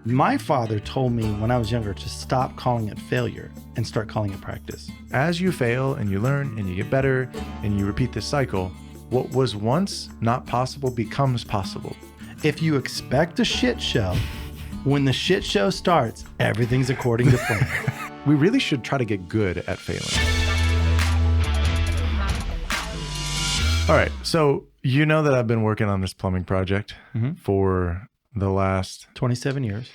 My father told me when I was younger to stop calling it failure and start calling it practice. As you fail and you learn and you get better and you repeat this cycle, what was once not possible becomes possible. If you expect a shit show, when the shit show starts, everything's according to plan. We really should try to get good at failing. All right, so you know that I've been working on this plumbing project for the last 27 years.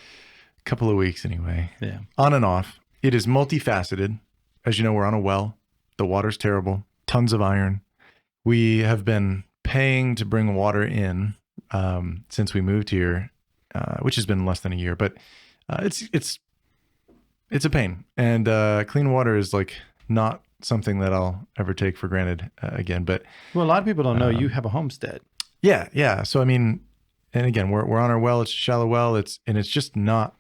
couple of weeks anyway. Yeah. On and off. It is multifaceted. As you know, we're on a well. The water's terrible. Tons of iron. We have been paying to bring water in since we moved here, which has been less than a year. But it's a pain. And clean water is like not something that I'll ever take for granted again. But Well, a lot of people don't know you have a homestead. yeah. So I mean, and again, we're on our well. It's a shallow well. It's just not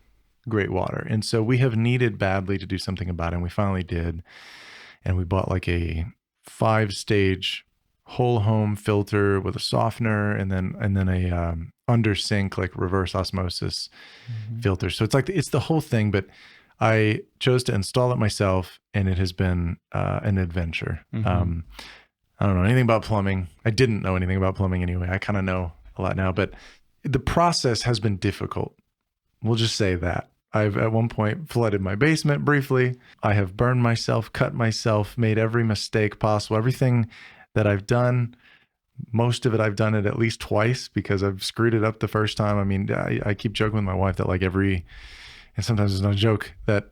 great water. And so we have needed badly to do something about it. And we finally did. And we bought like a 5-stage whole home filter with a softener and then a under sink, like reverse osmosis filter. So it's the whole thing, but I chose to install it myself and it has been an adventure. I don't know anything about plumbing. I didn't know anything about plumbing anyway. I kind of know a lot now, but the process has been difficult. We'll just say that. I've at one point flooded my basement briefly. I have burned myself, cut myself, made every mistake possible. Everything that I've done, most of it I've done it at least twice because I've screwed it up the first time. I mean, I keep joking with my wife that like and sometimes it's not a joke, that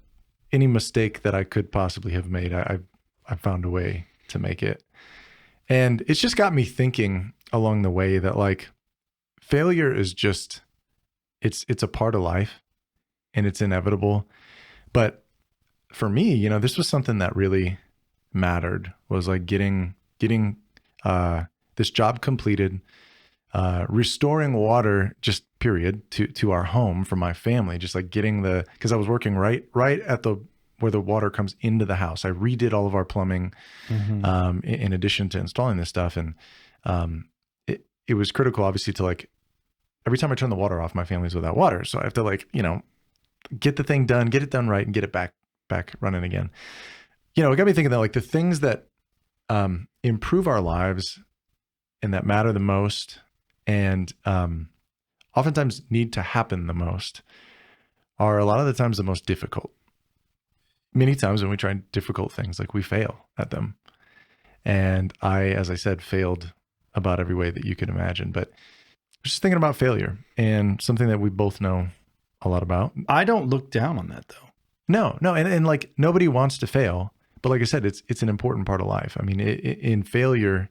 any mistake that I could possibly have made, I found a way to make it. And it's just got me thinking along the way that like failure is just, it's a part of life and it's inevitable. But for me, you know, this was something that really mattered, was like getting this job completed, restoring water, just period, to our home for my family, just like getting because I was working right at where the water comes into the house. I redid all of our plumbing in addition to installing this stuff. And it was critical, obviously, to like, every time I turn the water off, my family's without water. So I have to like, you know, get the thing done, get it done right and get it back running again. You know, it got me thinking that like the things that improve our lives and that matter the most and oftentimes need to happen the most are a lot of the times the most difficult. Many times when we try difficult things, like we fail at them. And I, as I said, failed about every way that you could imagine. But just thinking about failure and something that we both know a lot about. I don't look down on that though. No. And like nobody wants to fail. But like I said, it's an important part of life. I mean, in failure,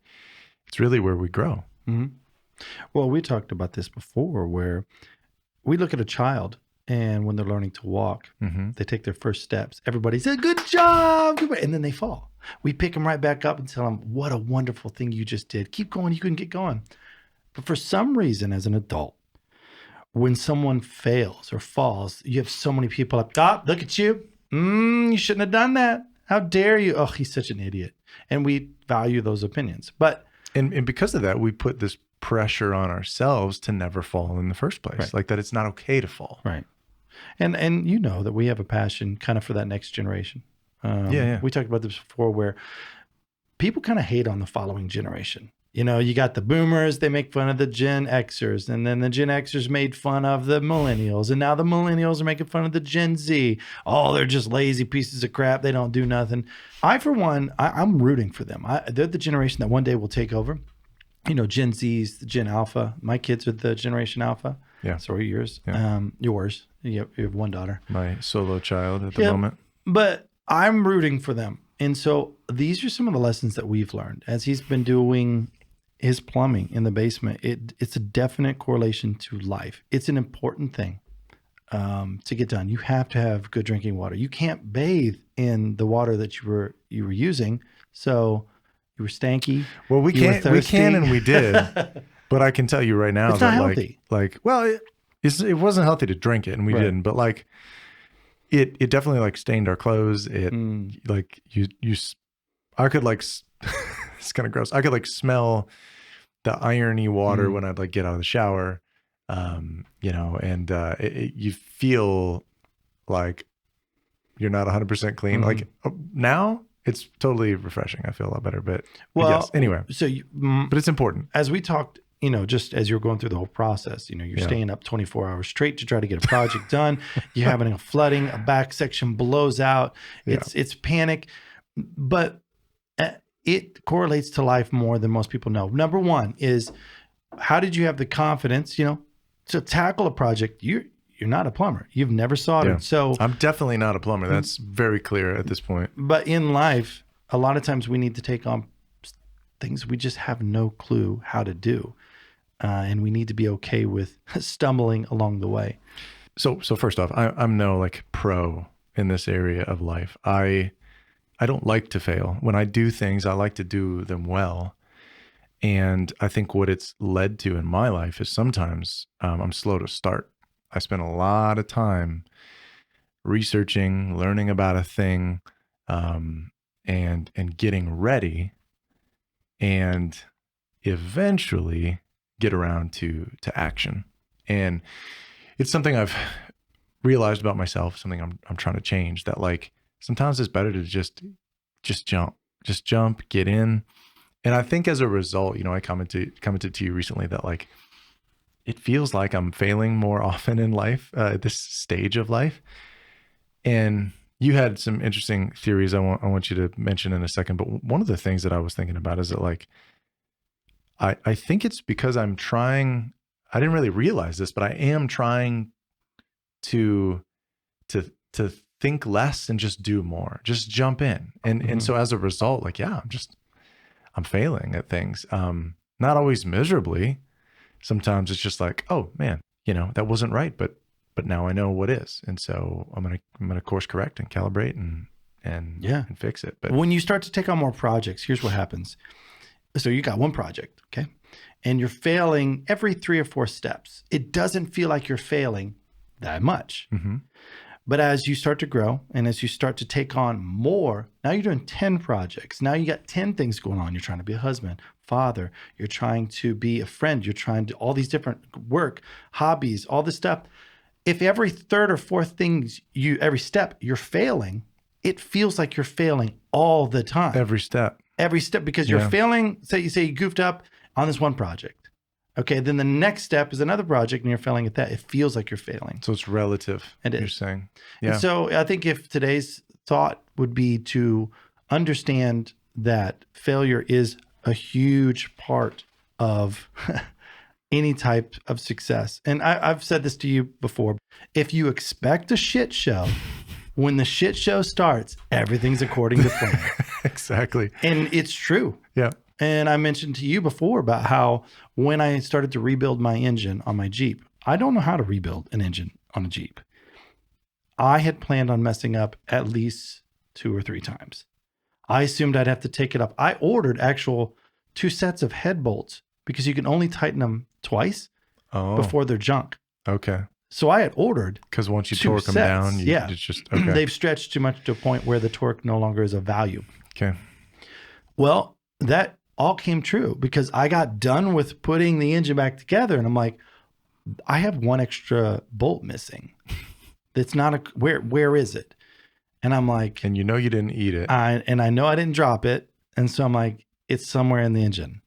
it's really where we grow. Mm-hmm. Well, we talked about this before where we look at a child and when they're learning to walk, they take their first steps. Everybody says, good job. And then they fall. We pick them right back up and tell them, what a wonderful thing you just did. Keep going. You can get going. But for some reason, as an adult, when someone fails or falls, you have so many people like, look at you. You shouldn't have done that. How dare you? Oh, he's such an idiot. And we value those opinions. But and because of that, we put this pressure on ourselves to never fall in the first place. Right. Like that it's not okay to fall. Right. And you know that we have a passion kind of for that next generation. Yeah. We talked about this before where people kind of hate on the following generation. You know, you got the boomers, they make fun of the Gen Xers, and then the Gen Xers made fun of the millennials, and now the millennials are making fun of the Gen Z. Oh, they're just lazy pieces of crap. They don't do nothing. I, for one, I'm rooting for them. They're the generation that one day will take over. You know, Gen Z's the Gen Alpha. My kids are the Generation Alpha. Yeah. So are yours. Yeah. Yours. You have one daughter. My solo child at the moment. But I'm rooting for them. And so these are some of the lessons that we've learned as he's been doing his plumbing in the basement. It's a definite correlation to life. It's an important thing to get done. You have to have good drinking water. You can't bathe in the water that you were using. So you were stanky. Well, we can and we did. But I can tell you right now it's that not healthy. It wasn't healthy to drink it and we didn't, but like it definitely like stained our clothes. It like I could like it's kind of gross. I could like smell the irony water when I'd like get out of the shower. and you feel like you're not 100% clean. Mhm. Like now it's totally refreshing. I feel a lot better, but Well, yes, anyway, so but it's important. as we talked, just as you're going through the whole process, you're staying up 24 hours straight to try to get a project done. You're having a flooding, a back section blows out. It's panic, but it correlates to life more than most people know. Number one is, how did you have the confidence, to tackle a project? You're not a plumber. You've never soldered. So I'm definitely not a plumber. That's very clear at this point. But in life, a lot of times we need to take on things we just have no clue how to do. And we need to be okay with stumbling along the way. So first off, I'm no like pro in this area of life. I don't like to fail. When I do things, I like to do them well. And I think what it's led to in my life is sometimes I'm slow to start. I spend a lot of time researching, learning about a thing, and getting ready, and eventually get around to action. And it's something I've realized about myself, something I'm trying to change, that like sometimes it's better to just jump, get in. And I think as a result, I commented to you recently that like it feels like I'm failing more often in life, at this stage of life. And you had some interesting theories I want you to mention in a second. But one of the things that I was thinking about is that like I think it's because I'm trying. I didn't really realize this, but I am trying to think less and just do more, just jump in. And so as a result, like, yeah, I'm failing at things. Not always miserably. Sometimes it's just like, oh man, that wasn't right, but now I know what is. And so I'm gonna course correct and calibrate and fix it. But when you start to take on more projects, here's what happens. So you got one project, okay? And you're failing every 3 or 4 steps. It doesn't feel like you're failing that much. Mm-hmm. But as you start to grow and as you start to take on more, now you're doing 10 projects. Now you got 10 things going on. You're trying to be a husband, father. You're trying to be a friend. You're trying to all these different work, hobbies, all this stuff. If every 3rd or 4th things every step you're failing, it feels like you're failing all the time. Every step, because you're failing. Say you goofed up on this one project. Okay, then the next step is another project and you're failing at that. It feels like you're failing. So it's relative. You're saying. Yeah. And so I think if today's thought would be to understand that failure is a huge part of any type of success. And I've said this to you before. If you expect a shit show, when the shit show starts, everything's according to plan. Exactly. And it's true. Yeah. And I mentioned to you before about how when I started to rebuild my engine on my Jeep, I don't know how to rebuild an engine on a Jeep. I had planned on messing up at least 2 or 3 times. I assumed I'd have to take it up. I ordered actual 2 sets of head bolts because you can only tighten them twice before they're junk. Okay. So I had ordered because once you 2 torque sets, them down, it's just okay. They've stretched too much to a point where the torque no longer is of value. Okay. Well, that all came true because I got done with putting the engine back together and I'm like, I have 1 extra bolt missing. It's not where is it? And I'm like, and you didn't eat it. I know I didn't drop it. And so I'm like, it's somewhere in the engine.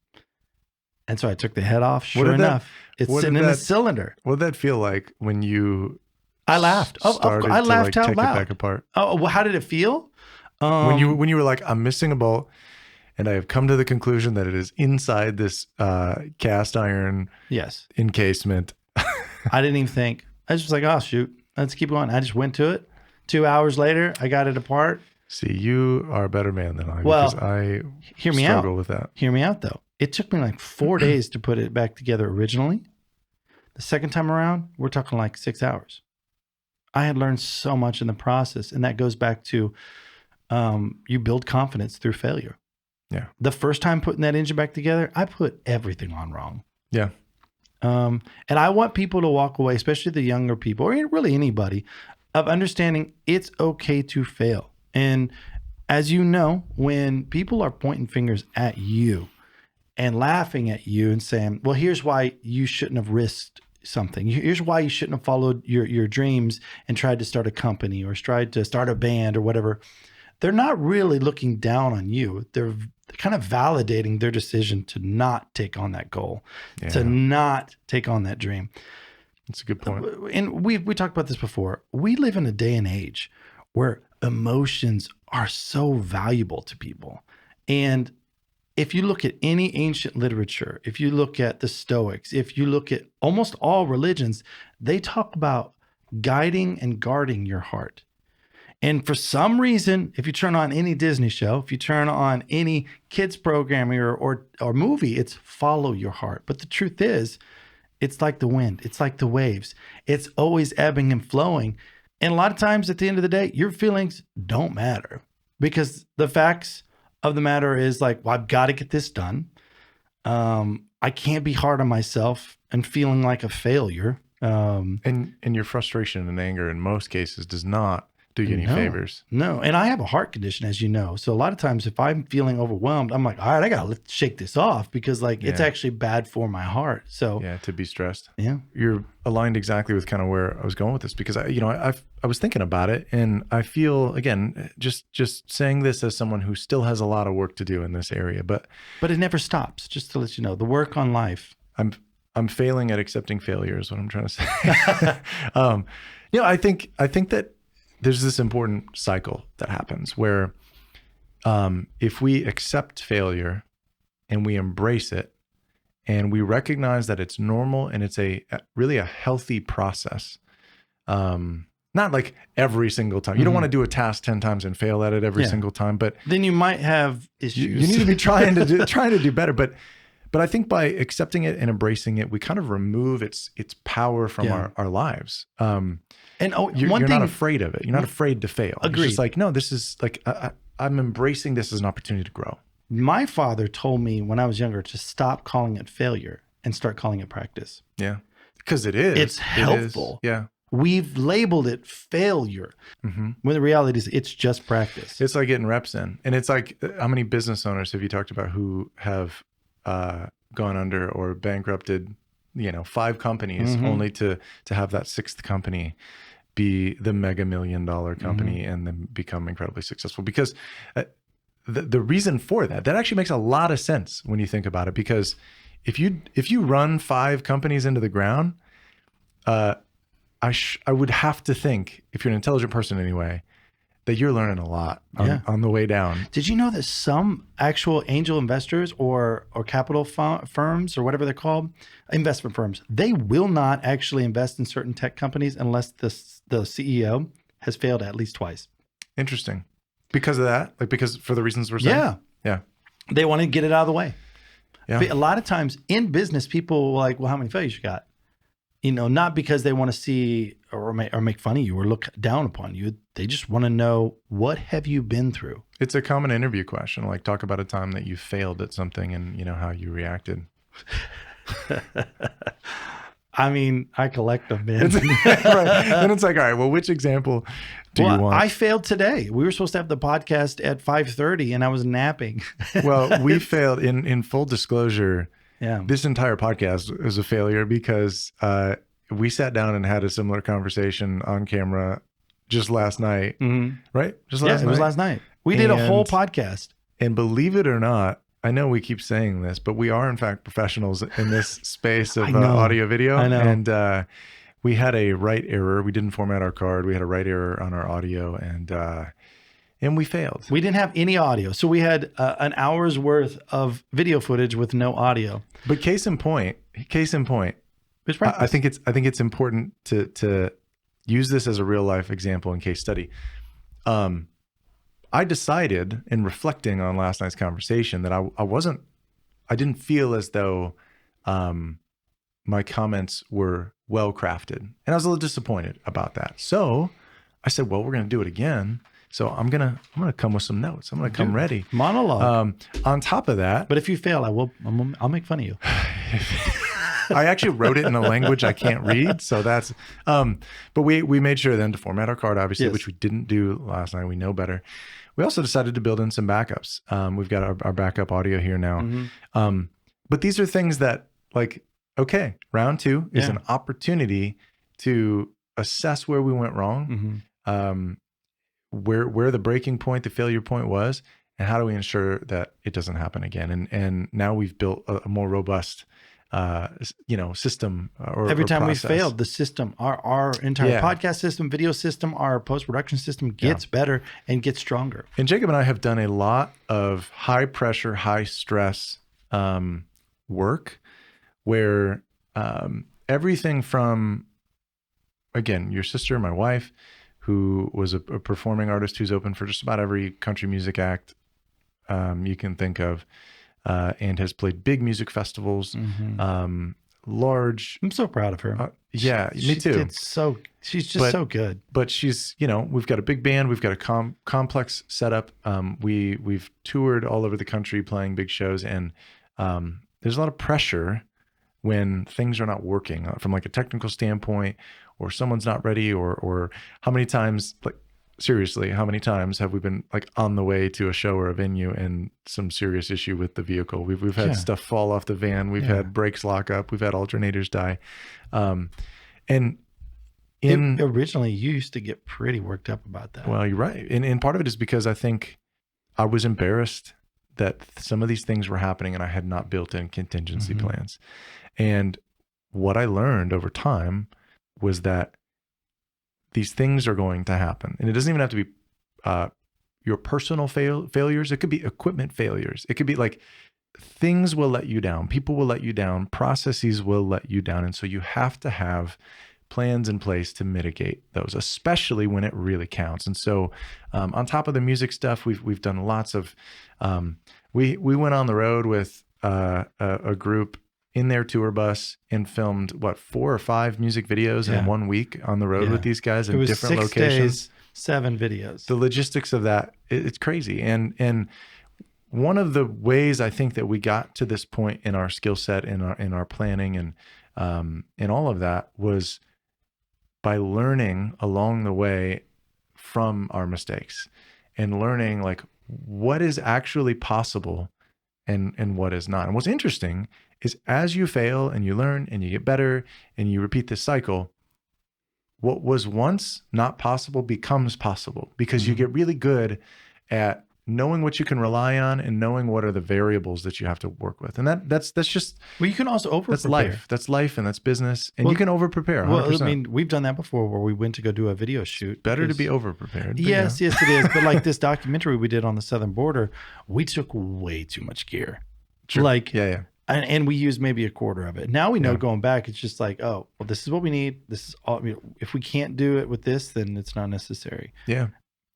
And so I took the head off. Sure enough, it's sitting in the cylinder. What did that feel like when you I laughed. I laughed out loud. Take it back apart. Oh, well, how did it feel? When you were like, I'm missing a bolt and I have come to the conclusion that it is inside this cast iron encasement. I didn't even think. I was just like, oh, shoot, let's keep going. I just went to it. 2 hours later, I got it apart. See, you are a better man than I, well, because I struggle out. With that. Hear me out, though. It took me like 4 days to put it back together originally. The second time around, we're talking like 6 hours. I had learned so much in the process, and that goes back to you build confidence through failure. Yeah. The first time putting that engine back together, I put everything on wrong. Yeah. And I want people to walk away, especially the younger people, or really anybody, of understanding it's okay to fail. And as you know, when people are pointing fingers at you and laughing at you and saying, well, here's why you shouldn't have risked something. Here's why you shouldn't have followed your dreams and tried to start a company or tried to start a band or whatever. They're not really looking down on you. They're kind of validating their decision to not take on that goal, to not take on that dream. That's a good point. And we talked about this before. We live in a day and age where emotions are so valuable to people. And if you look at any ancient literature, if you look at the Stoics, if you look at almost all religions, they talk about guiding and guarding your heart. And for some reason, if you turn on any Disney show, if you turn on any kids programming or movie, it's follow your heart. But the truth is, it's like the wind. It's like the waves. It's always ebbing and flowing. And a lot of times at the end of the day, your feelings don't matter because the facts of the matter is like, well, I've got to get this done. I can't be hard on myself and feeling like a failure. And your frustration and anger in most cases does not do you any favors. No. And I have a heart condition, as you know. So a lot of times if I'm feeling overwhelmed, I'm like, all right, I got to shake this off because it's actually bad for my heart. So to be stressed. Yeah. You're aligned exactly with kind of where I was going with this because I was thinking about it and I feel, again, just saying this as someone who still has a lot of work to do in this area, but it never stops. Just to let you know, the work on life. I'm failing at accepting failure is what I'm trying to say. I think that there's this important cycle that happens where if we accept failure and we embrace it and we recognize that it's normal and it's really a healthy process, not like every single time. You don't want to do a task 10 times and fail at it every single time, but then you might have issues. You need to be trying to do better. But I think by accepting it and embracing it, we kind of remove its power from our lives. And you're not afraid of it. You're not afraid to fail. Agreed. It's just like, no, this is like, I'm embracing this as an opportunity to grow. My father told me when I was younger to stop calling it failure and start calling it practice. Yeah. Because it is. It's helpful. Yeah. We've labeled it failure when the reality is it's just practice. It's like getting reps in. And it's like, how many business owners have you talked about who have gone under or bankrupted, 5 companies only to have that 6th company be the mega $1 million company and then become incredibly successful? Because the reason for that actually makes a lot of sense when you think about it. Because if you run 5 companies into the ground, I would have to think, if you're an intelligent person anyway, that you're learning a lot on the way down. Did you know that some actual angel investors or capital firms or whatever they're called, investment firms, they will not actually invest in certain tech companies unless the CEO has failed at least twice. Interesting. Because of that? Like because for the reasons we're saying? Yeah. They want to get it out of the way. Yeah. But a lot of times in business, people are like, well, how many failures you got? Not because they want to see or make fun of you or look down upon you. They just want to know, what have you been through? It's a common interview question. Like, talk about a time that you failed at something and how you reacted. I mean, I collect them, man. Right. Then it's like, all right, well, which example do you want? I failed today. We were supposed to have the podcast at 5:30 and I was napping. Well, we failed in full disclosure. Yeah. This entire podcast is a failure because we sat down and had a similar conversation on camera just last night, right? Just last night. It was last night. We did a whole podcast. And believe it or not, I know we keep saying this, but we are in fact professionals in this space of audio video. I know. And we had a write error. We didn't format our card. We had a write error on our audio and we failed. We didn't have any audio. So we had an hour's worth of video footage with no audio. But case in point, I think it's important to use this as a real life example and case study. I decided in reflecting on last night's conversation that I didn't feel as though my comments were well crafted, and I was a little disappointed about that. So I said, well, we're going to do it again. So I'm gonna come with some notes. I'm gonna come ready. Monologue. On top of that, but if you fail, I'll make fun of you. I actually wrote it in a language I can't read, so that's. But we made sure then to format our card, obviously, which we didn't do last night. We know better. We also decided to build in some backups. We've got our backup audio here now. But these are things that, like, okay, round 2 is Yeah. an opportunity to assess where we went wrong, where the breaking point, the failure point was, and how do we ensure that it doesn't happen again. And now we've built a more robust, system Every time we process. failed, the system, our entire Yeah. podcast system, video system, our post-production system gets better and gets stronger. And Jacob and I have done a lot of high pressure, high stress work where everything from, again, your sister, my wife, who was a performing artist who's open for just about every country music act you can think of, and has played big music festivals, large. I'm so proud of her. Me too. She's just so good. But she's, we've got a big band, we've got a complex setup. We've toured all over the country playing big shows, and there's a lot of pressure when things are not working from like a technical standpoint, or someone's not ready, or how many times, like seriously, how many times have we been like on the way to a show or a venue and some serious issue with the vehicle? We've had stuff fall off the van. We've had brakes lock up. We've had alternators die. And originally you used to get pretty worked up about that. Well, you're right. And part of it is because I think I was embarrassed that some of these things were happening and I had not built in contingency plans. And what I learned over time was that these things are going to happen. And it doesn't even have to be your personal failures. It could be equipment failures. It could be like things will let you down. People will let you down. Processes will let you down. And so you have to have plans in place to mitigate those, especially when it really counts. And so on top of the music stuff, we've done lots of, we went on the road with a group in their tour bus and filmed 4 or 5 music videos in 1 week on the road with these guys in different locations. 6 days, 7 videos. The logistics of that, it's crazy. And one of the ways I think that we got to this point in our skill set, in our planning and all of that, was by learning along the way from our mistakes and learning like what is actually possible and what is not. And what's interesting is as you fail and you learn and you get better and you repeat this cycle, what was once not possible becomes possible because you get really good at knowing what you can rely on and knowing what are the variables that you have to work with. And that's just, well, you can also over prepare. That's life and that's business. And you can over prepare. 100%. Well, I mean, we've done that before where we went to go do a video shoot. Better to be over prepared. Yes, yes, it is. But like this documentary we did on the southern border, we took way too much gear. Sure. Like, yeah. And we used maybe a quarter of it. Now we know going back, it's just like, oh, well, this is what we need. This is all. If we can't do it with this, then it's not necessary. Yeah.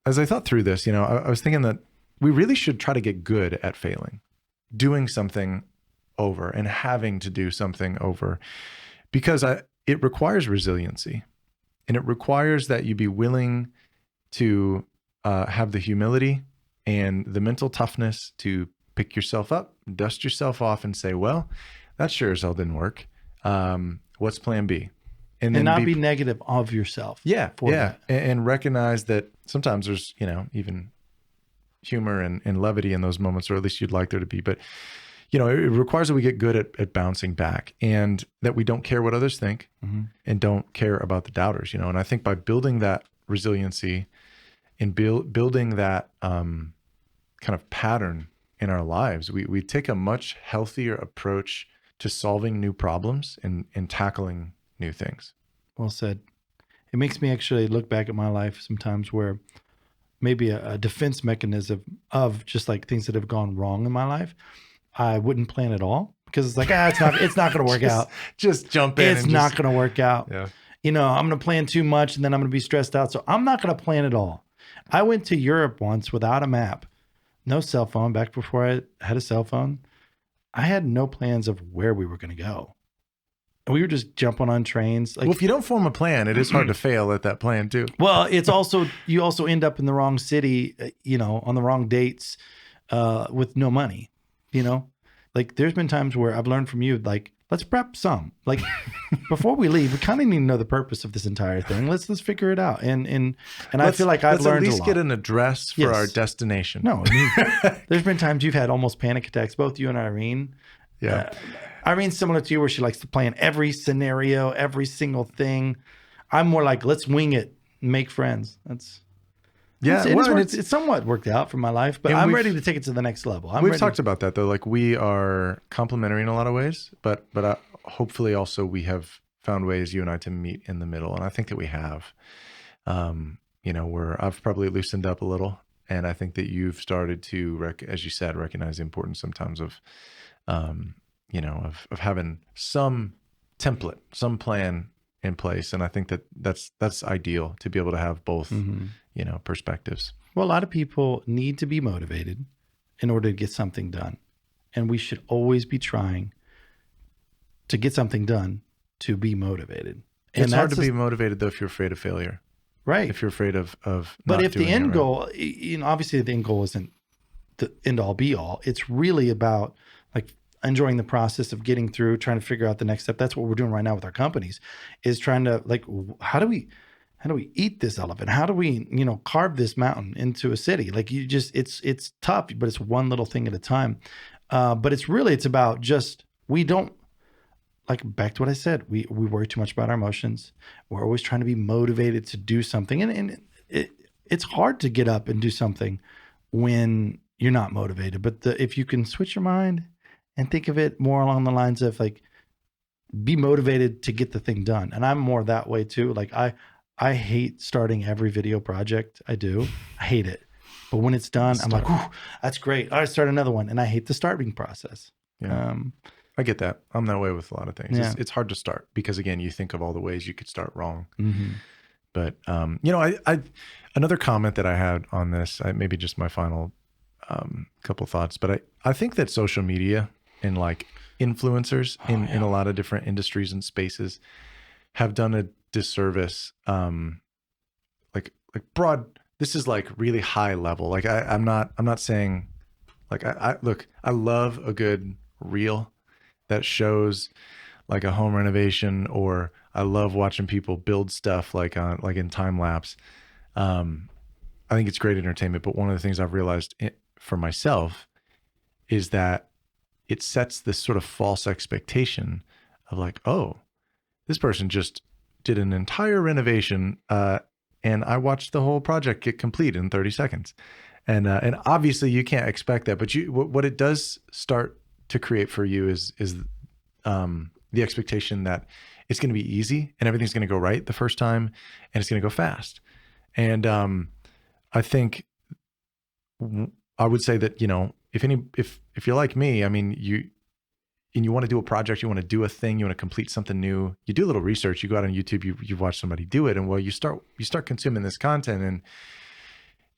As I thought through this, I was thinking that we really should try to get good at failing, doing something over and having to do something over, because it requires resiliency, and it requires that you be willing to have the humility and the mental toughness to pick yourself up, dust yourself off, and say, well, that sure as hell didn't work. What's plan B? And then not be negative of yourself. Yeah. That. And recognize that sometimes there's, even humor and levity in those moments, or at least you'd like there to be. But, it requires that we get good at bouncing back, and that we don't care what others think and don't care about the doubters, And I think by building that resiliency and building that kind of pattern in our lives, we take a much healthier approach to solving new problems and tackling new things. Well said. It makes me actually look back at my life sometimes where maybe a defense mechanism of just like things that have gone wrong in my life, I wouldn't plan at all because it's like, it's not going to work out. Just jump in. It's not going to work out. Yeah. I'm going to plan too much and then I'm going to be stressed out. So I'm not going to plan at all. I went to Europe once without a map, no cell phone. Back before I had a cell phone, I had no plans of where we were going to go. And we were just jumping on trains. Like, well, if you don't form a plan, it is hard to fail at that plan too. Well, it's also, you also end up in the wrong city, on the wrong dates, with no money, like there's been times where I've learned from you, like, let's prep some, like before we leave, we kind of need to know the purpose of this entire thing. Let's figure it out. And I feel like I've learned a lot. Let's at least get an address for our destination. No, there's been times you've had almost panic attacks, both you and Irene. Yeah. Irene's similar to you where she likes to plan every scenario, every single thing. I'm more like, let's wing it, make friends. Yeah, It's somewhat worked out for my life, but I'm ready to take it to the next level. We've talked about that though. Like we are complementary in a lot of ways, but hopefully also we have found ways, you and I, to meet in the middle. And I think that we have. I've probably loosened up a little, and I think that you've started to, as you said, recognize the importance sometimes of, of having some template, some plan in place. And I think that that's ideal to be able to have both, perspectives. Well, a lot of people need to be motivated in order to get something done. And we should always be trying to get something done to be motivated. And it's hard to be motivated though if you're afraid of failure. Right. If you're afraid of but if the end goal, obviously the end goal isn't the end all be all. It's really about like enjoying the process of getting through, trying to figure out the next step. That's what we're doing right now with our companies, is trying to like, how do we eat this elephant? How do we, carve this mountain into a city? Like it's tough, but it's one little thing at a time. But it's about just, we don't, like back to what I said, we worry too much about our emotions. We're always trying to be motivated to do something. And it's hard to get up and do something when you're not motivated. But if you can switch your mind and think of it more along the lines of like, be motivated to get the thing done. And I'm more that way too. Like I hate starting every video project I do. I hate it. But when it's done, I'm like, whew, that's great. All right, start another one. And I hate the starting process. Yeah. I get that. I'm that way with a lot of things. Yeah. It's hard to start because again, you think of all the ways you could start wrong. Mm-hmm. But I another comment that I had on this, maybe just my final couple thoughts, but I think that social media and like influencers in a lot of different industries and spaces have done a disservice. Like broad. This is like really high level. Like I'm not saying like I love a good reel that shows like a home renovation, or I love watching people build stuff like in time lapse. I think it's great entertainment, but one of the things I've realized for myself is that it sets this sort of false expectation of like, oh, this person just did an entire renovation, and I watched the whole project get complete in 30 seconds. And obviously you can't expect that, but what it does start to create for you is the expectation that it's going to be easy and everything's going to go right the first time and it's going to go fast. And I think I would say that, if you're like me, I mean, you want to do a project, you want to do a thing, you want to complete something new, you do a little research, you go out on YouTube, you watch somebody do it. And well, you start consuming this content and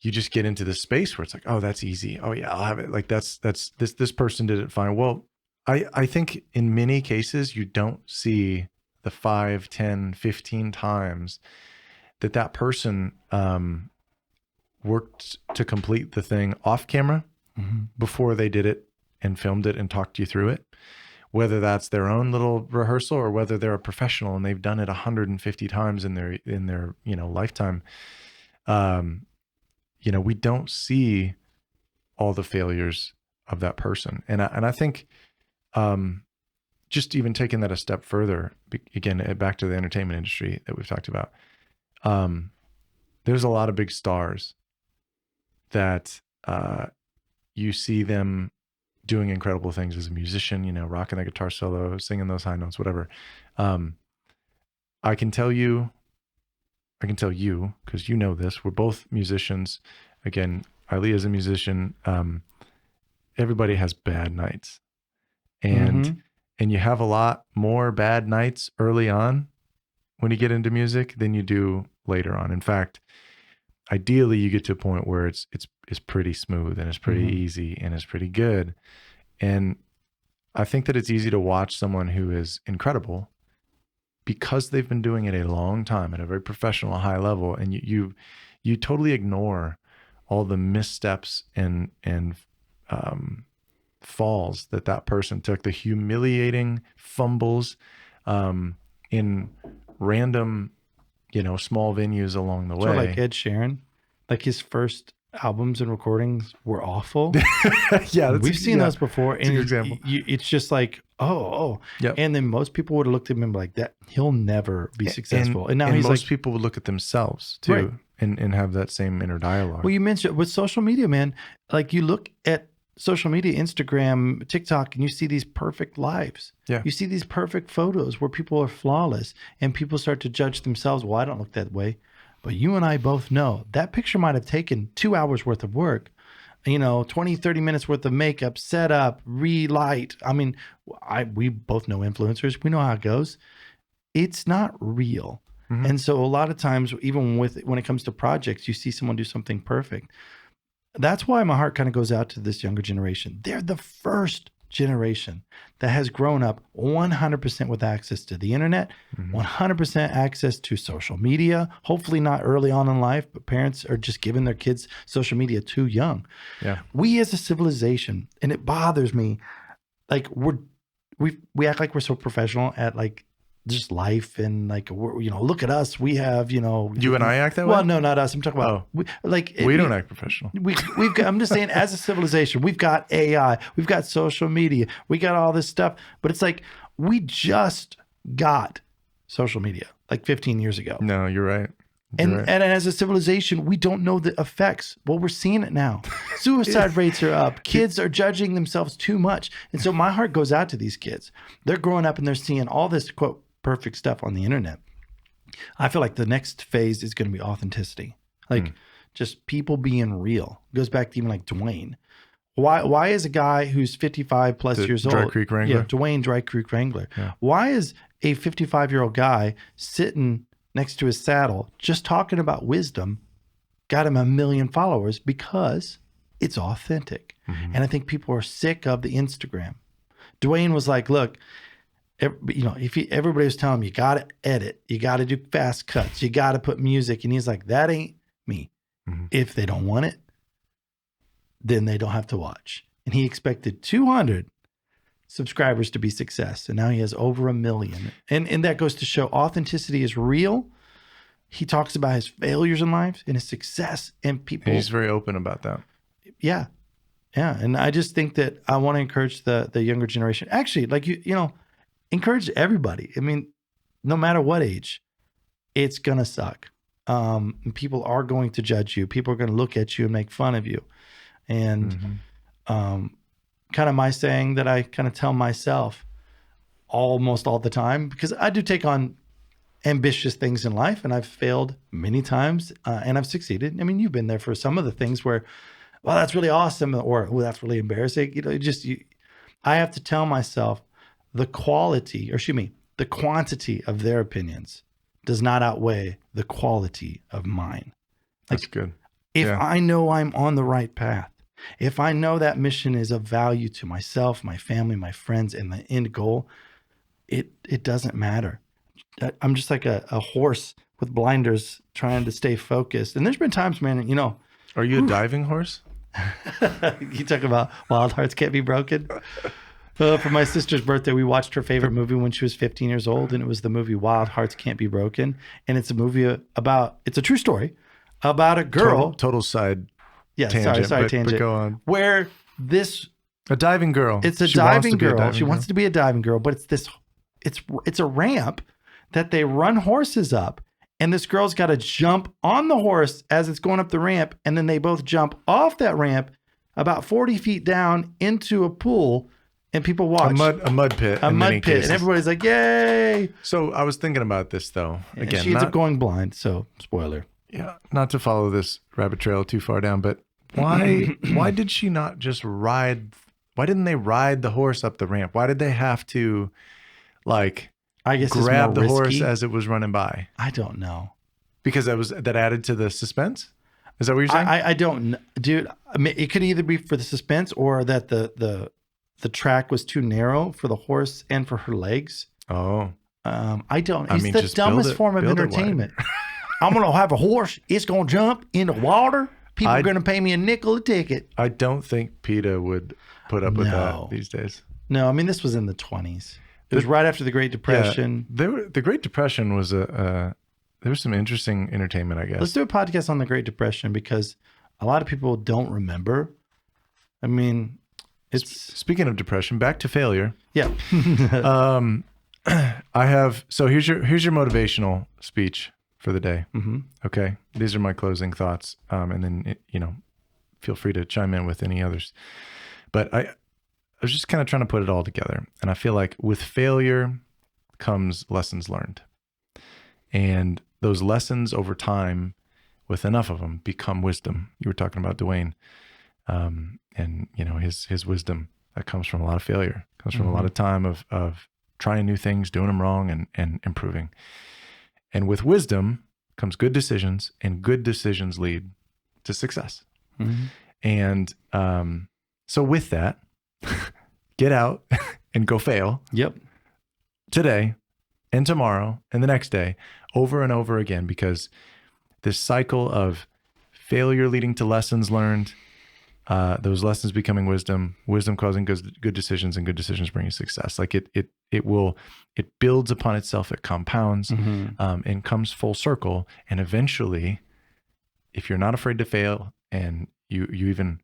you just get into this space where it's like, oh, that's easy. Oh yeah, I'll have it. Like this person did it fine. Well, I think in many cases you don't see the 5, 10, 15 times that person worked to complete the thing off camera before they did it and filmed it and talked you through it. Whether that's their own little rehearsal or whether they're a professional and they've done it 150 times in their lifetime. We don't see all the failures of that person. And I think just even taking that a step further, again, back to the entertainment industry that we've talked about, there's a lot of big stars that you see them doing incredible things as a musician, rocking a guitar solo, singing those high notes, whatever. I can tell you, because you know this, we're both musicians. Again, Ali is a musician. Everybody has bad nights. And you have a lot more bad nights early on when you get into music than you do later on. In fact, ideally you get to a point where it's pretty smooth and it's pretty easy and it's pretty good. And I think that it's easy to watch someone who is incredible because they've been doing it a long time at a very professional, high level, and you totally ignore all the missteps and falls that person took, the humiliating fumbles in random, small venues along the way. So like Ed Sheeran, like his first albums and recordings were awful. Yeah, We've seen those before. That's a good example. It's just like, oh. Yep. And then most people would have looked at him like that. He'll never be successful. And now he's most like, people would look at themselves too, Right. and have that same inner dialogue. well, you mentioned with social media, man, like you look at social media, Instagram, TikTok, and you see these perfect lives. Yeah. You see these perfect photos where people are flawless and people start to judge themselves. Well, I don't look that way. But you and I both know that picture might have taken 2 hours worth of work, 20, 30 minutes worth of makeup, setup, relight. I mean, we both know influencers. We know how it goes. It's not real. Mm-hmm. And so a lot of times, even when it comes to projects, you see someone do something perfect. That's why my heart kind of goes out to this younger generation. They're the first generation that has grown up 100% with access to the internet, 100% access to social media. Hopefully not early on in life, but parents are just giving their kids social media too young. Yeah. We as a civilization, and it bothers me, like we act like we're so professional at like just life and like we're, look at us. We have, You and I act that way? Well, no, not us. I'm talking about we don't act professional. We've got, I'm just saying, as a civilization, we've got AI, we've got social media, we got all this stuff. But it's like we just got social media like 15 years ago. No, you're right. And as a civilization, we don't know the effects. Well, we're seeing it now. Suicide rates are up. Kids are judging themselves too much. And so my heart goes out to these kids. They're growing up and they're seeing all this, quote, perfect stuff on the internet. I feel like the next phase is going to be authenticity. Like just people being real. It goes back to even like Dwayne. Why is a guy who's 55 plus years old? Dry Creek Wrangler? Yeah, Dwayne Dry Creek Wrangler. Yeah. Why is a 55-year-old guy sitting next to his saddle just talking about wisdom got him 1 million followers? Because it's authentic. And I think people are sick of the Instagram. Dwayne was like, look, everybody was telling him, you got to edit, you got to do fast cuts, you got to put music. And he's like, that ain't me. If they don't want it, then they don't have to watch. And he expected 200 subscribers to be success. And now he has over 1 million. And that goes to show authenticity is real. He talks about his failures in life and his success, and people. He's very open about that. Yeah. Yeah. And I just think that I want to encourage the younger generation. Actually, like, encourage everybody. I mean, no matter what age, it's going to suck. People are going to judge you. People are going to look at you and make fun of you. And kind of my saying that I kind of tell myself almost all the time, because I do take on ambitious things in life and I've failed many times and I've succeeded. I mean, you've been there for some of the things where, well, that's really awesome, or well, that's really embarrassing. I have to tell myself the quantity of their opinions does not outweigh the quality of mine. That's good. If I know I'm on the right path, if I know that mission is of value to myself, my family, my friends, and the end goal, it doesn't matter. I'm just like a horse with blinders trying to stay focused. And there's been times, man, Are you a diving horse? You talk about Wild Hearts Can't Be Broken. For my sister's birthday, we watched her favorite movie when she was 15 years old, and it was the movie Wild Hearts Can't Be Broken. And it's a movie it's a true story about a girl. Total side tangent. Sorry, tangent. But go on. Where a diving girl. It's a diving girl. She wants to be a diving girl, but it's a ramp that they run horses up. And this girl's got to jump on the horse as it's going up the ramp. And then they both jump off that ramp about 40 feet down into a pool. And people watch. A mud pit. A mud pit. And everybody's like, yay. So I was thinking about this, though. Again, she ends up going blind. So, spoiler. Yeah. Not to follow this rabbit trail too far down, but why did she not just ride? Why didn't they ride the horse up the ramp? Why did they have to, I guess grab the risky. horse as it was running by? I don't know. Because that added to the suspense? Is that what you're saying? I don't know. Dude, I mean, it could either be for the suspense or that the track was too narrow for the horse and for her legs. Oh. I don't. It's the dumbest form of entertainment. I'm going to have a horse. It's going to jump in the water. People are going to pay me a nickel a ticket. I don't think PETA would put up with that these days. No, I mean, this was in the 20s. It was right after the Great Depression. Yeah, the Great Depression was there was some interesting entertainment, I guess. Let's do a podcast on the Great Depression because a lot of people don't remember. I mean, it's Speaking of depression, back to failure. yeah. I have, so here's your motivational speech for the day. Mm-hmm. Okay. These are my closing thoughts. And then, feel free to chime in with any others. But I was just kind of trying to put it all together. And I feel like with failure comes lessons learned. And those lessons over time, with enough of them, become wisdom. You were talking about Dwayne, and his wisdom that comes from a lot of failure, comes from a lot of time of trying new things, doing them wrong, and improving. And with wisdom comes good decisions, and good decisions lead to success. Mm-hmm. And so with that, get out and go fail. Yep. Today and tomorrow and the next day, over and over again, because this cycle of failure leading to lessons learned, those lessons becoming wisdom, wisdom causing good decisions, and good decisions bringing success. Like it builds upon itself, it compounds, and comes full circle. And eventually, if you're not afraid to fail and you even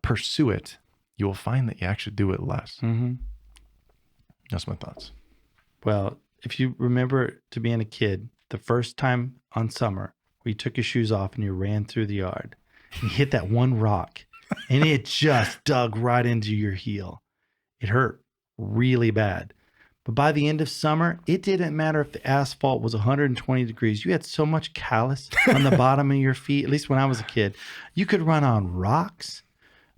pursue it, you will find that you actually do it less. Mm-hmm. That's my thoughts. Well, if you remember to being a kid, the first time on summer where you took your shoes off and you ran through the yard and you hit that one rock and it just dug right into your heel. It hurt really bad. But by the end of summer, it didn't matter if the asphalt was 120 degrees. You had so much callus on the bottom of your feet, at least when I was a kid. You could run on rocks.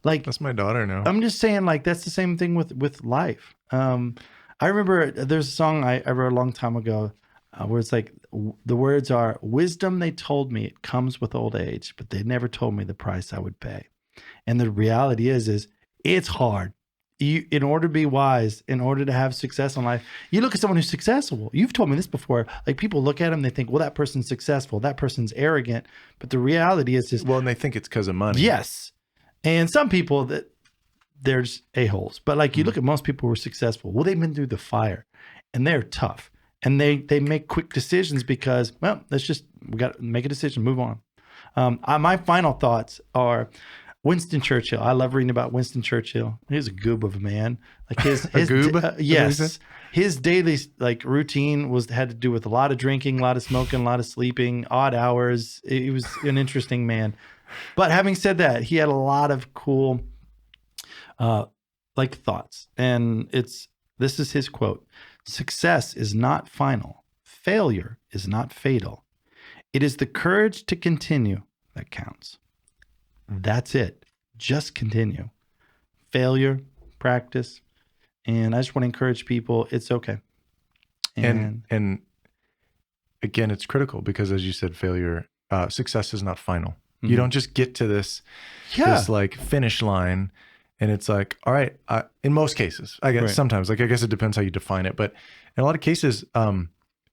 Like, That's my daughter now. I'm just saying, like, that's the same thing with life. I remember there's a song I wrote a long time ago where it's like, the words are, wisdom they told me it comes with old age, but they never told me the price I would pay. And the reality is it's hard. In order to be wise, in order to have success in life, you look at someone who's successful. You've told me this before. Like, people look at them, they think, well, that person's successful, that person's arrogant. But the reality is well, and they think it's because of money. Yes. And some people that there's a-holes, but like you look at most people who are successful. Well, they've been through the fire and they're tough and they make quick decisions because, well, we got to make a decision, move on. My final thoughts are Winston Churchill. I love reading about Winston Churchill. He's a goob of a man. Like his goob? Yes. His daily routine had to do with a lot of drinking, a lot of smoking, a lot of sleeping, odd hours. He was an interesting man. But having said that, he had a lot of cool thoughts. And this is his quote. Success is not final. Failure is not fatal. It is the courage to continue that counts. That's it. Just continue. Failure, practice. And I just want to encourage people, it's okay. And again, it's critical because, as you said, success is not final. You don't just get to this like finish line and it's like, all right, in most cases, I guess sometimes, I guess it depends how you define it. But in a lot of cases,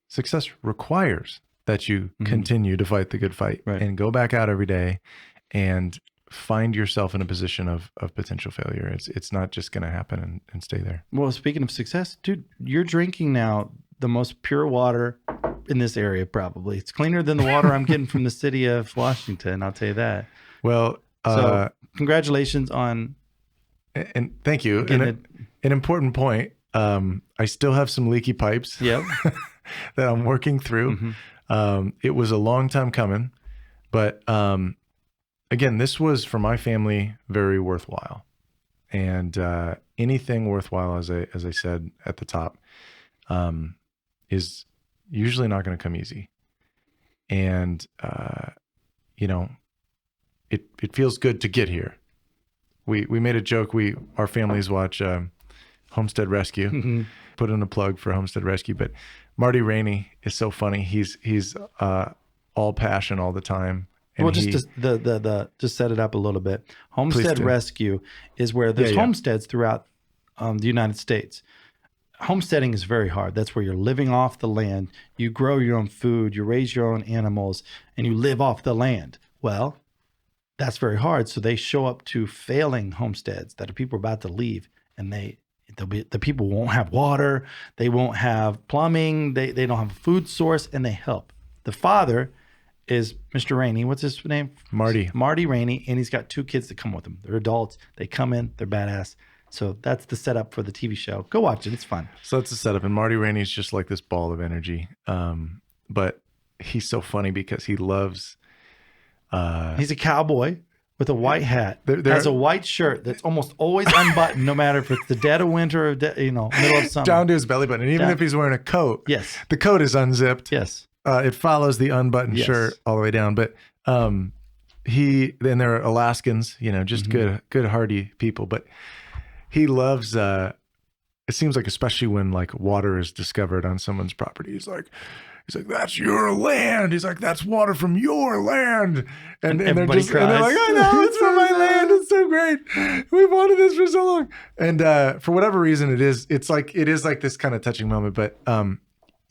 success requires that you continue to fight the good fight and go back out every day and find yourself in a position of potential failure. It's not just going to happen and stay there. Well, speaking of success, dude, you're drinking now the most pure water in this area, probably. It's cleaner than the water I'm getting from the city of Washington, I'll tell you that. Well, so congratulations on... And thank you. And an important point, I still have some leaky pipes that I'm working through. It was a long time coming, but again, this was for my family very worthwhile. And anything worthwhile, as I said at the top, is usually not going to come easy. And it feels good to get here. We made a joke. Our families watch Homestead Rescue. Put in a plug for Homestead Rescue. But Marty Rainey is so funny. He's all passion all the time. And well, just set it up a little bit. Homestead Rescue is where there's homesteads throughout the United States. Homesteading is very hard. That's where you're living off the land. You grow your own food, you raise your own animals, and you live off the land. Well, that's very hard. So they show up to failing homesteads that people are about to leave, and the people won't have water, they won't have plumbing, they don't have a food source, and they help. The father is Mr. Rainey. What's his name? Marty Rainey. And he's got 2 kids that come with him. They're adults. They come in. They're badass. So that's the setup for the TV show. Go watch it. It's fun. So that's the setup. And Marty Rainey's just like this ball of energy. But he's so funny because he loves... he's a cowboy with a white hat. Has a white shirt that's almost always unbuttoned, no matter if it's the dead of winter or middle of summer. Down to his belly button. And even if he's wearing a coat, yes, the coat is unzipped. Yes. It follows the unbuttoned shirt all the way down. But then they're Alaskans, just good, hardy people. But he loves, it seems like, especially when like water is discovered on someone's property, he's like, that's your land. He's like, that's water from your land. And they're just, and they're like, I know, it's from my land. It's so great. We've wanted this for so long. And for whatever reason, it is like this kind of touching moment, but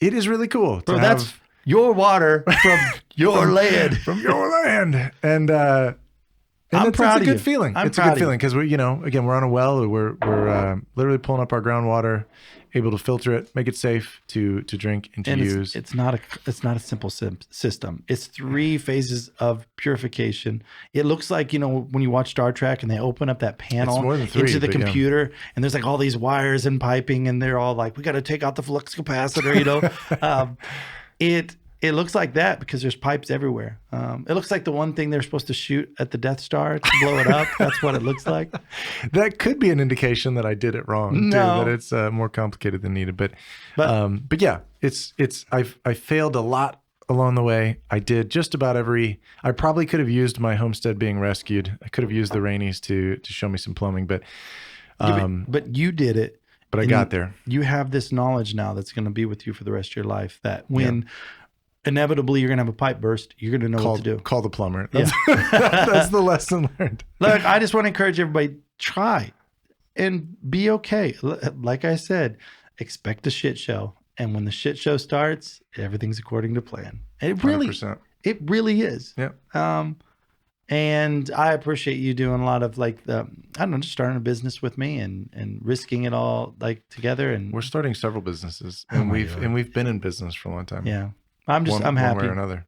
it is really cool. Bro, that's your water from your land. From your land. And I'm proud it's a good feeling. It's a good feeling because we, again, we're on a well. We're literally pulling up our groundwater, able to filter it, make it safe to drink and to use. It's not a simple system. It's 3 phases of purification. It looks like when you watch Star Trek and they open up that panel into the computer, and there's like all these wires and piping, and they're all like, we got to take out the flux capacitor. It looks like that because there's pipes everywhere. It looks like the one thing they're supposed to shoot at the Death Star to blow it up. That's what it looks like. That could be an indication that I did it wrong too. That it's more complicated than needed. But yeah, I failed a lot along the way. I did just about I probably could have used my homestead being rescued. I could have used the Rainies to show me some plumbing, but you did it. But I got there. You have this knowledge now that's going to be with you for the rest of your life. That when inevitably you're going to have a pipe burst, you're going to know what to do. Call the plumber. That's the lesson learned. Look, I just want to encourage everybody, try and be okay. Like I said, expect a shit show. And when the shit show starts, everything's according to plan. And it really is. Yeah. And I appreciate you doing a lot of just starting a business with me and risking it all together. And we're starting several businesses, and we've been in business for a long time. Yeah. I'm happy. One way or another.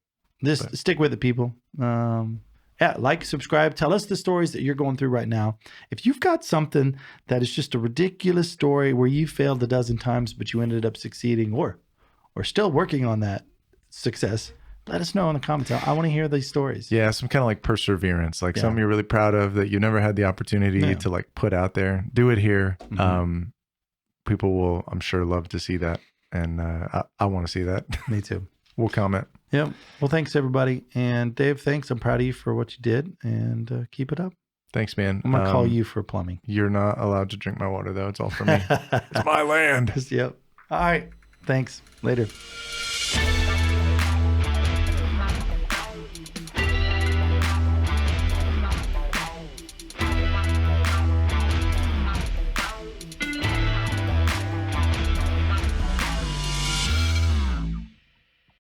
Stick with it, people. Subscribe. Tell us the stories that you're going through right now. If you've got something that is just a ridiculous story where you failed a dozen times, but you ended up succeeding or still working on that success, let us know in the comments. I want to hear these stories. Yeah, some kind of perseverance, something you're really proud of that you never had the opportunity to put out there. Do it here. Mm-hmm. People will, I'm sure, love to see that. And I want to see that. Me too. We'll comment. Yep. Well, thanks everybody. And Dave, thanks. I'm proud of you for what you did, and keep it up. Thanks, man. I'm going to call you for plumbing. You're not allowed to drink my water though. It's all for me. It's my land. Yep. All right. Thanks. Later.